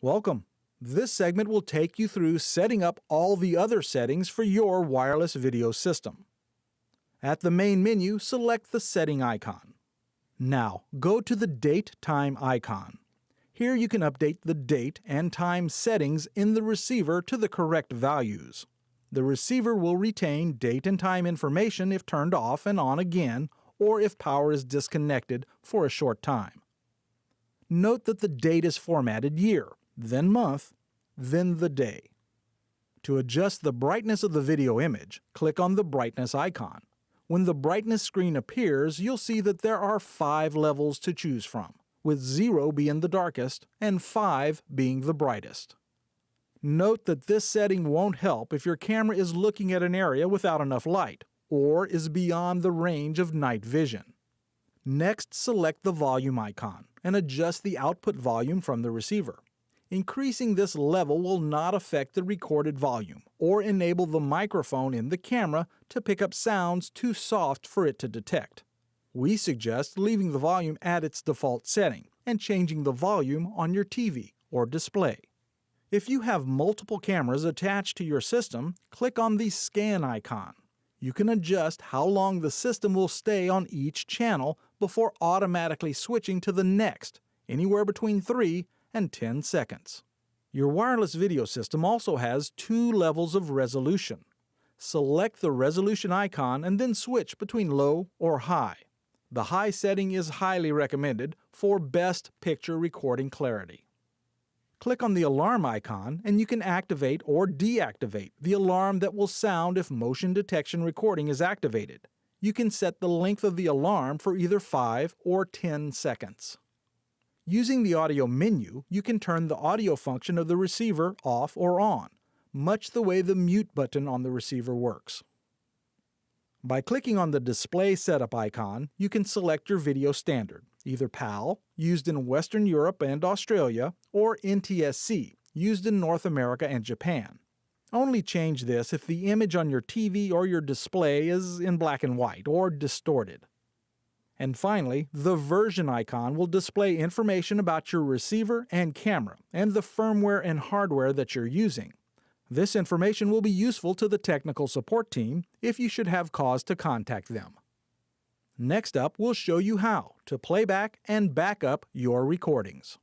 Welcome. This segment will take you through setting up all the other settings for your wireless video system. At the main menu, select the setting icon. Now, go to the date-time icon. Here you can update the date and time settings in the receiver to the correct values. The receiver will retain date and time information if turned off and on again, or if power is disconnected for a short time. Note that the date is formatted year, then month, then the day. To adjust the brightness of the video image, click on the brightness icon. When the brightness screen appears, you'll see that there are 5 levels to choose from, with 0 being the darkest and 5 being the brightest. Note that this setting won't help if your camera is looking at an area without enough light, or is beyond the range of night vision. Next, select the volume icon and adjust the output volume from the receiver. Increasing this level will not affect the recorded volume or enable the microphone in the camera to pick up sounds too soft for it to detect. We suggest leaving the volume at its default setting and changing the volume on your TV or display. If you have multiple cameras attached to your system, click on the scan icon. You can adjust how long the system will stay on each channel before automatically switching to the next, anywhere between 3 and 10 seconds. Your wireless video system also has 2 levels of resolution. Select the resolution icon and then switch between low or high. The high setting is highly recommended for best picture recording clarity. Click on the alarm icon and you can activate or deactivate the alarm that will sound if motion detection recording is activated. You can set the length of the alarm for either 5 or 10 seconds. Using the audio menu, you can turn the audio function of the receiver off or on, much the way the mute button on the receiver works. By clicking on the display setup icon, you can select your video standard, either PAL, used in Western Europe and Australia, or NTSC, used in North America and Japan. Only change this if the image on your TV or your display is in black and white or distorted. And finally, the version icon will display information about your receiver and camera, and the firmware and hardware that you're using. This information will be useful to the technical support team if you should have cause to contact them. Next up, we'll show you how to playback and back up your recordings.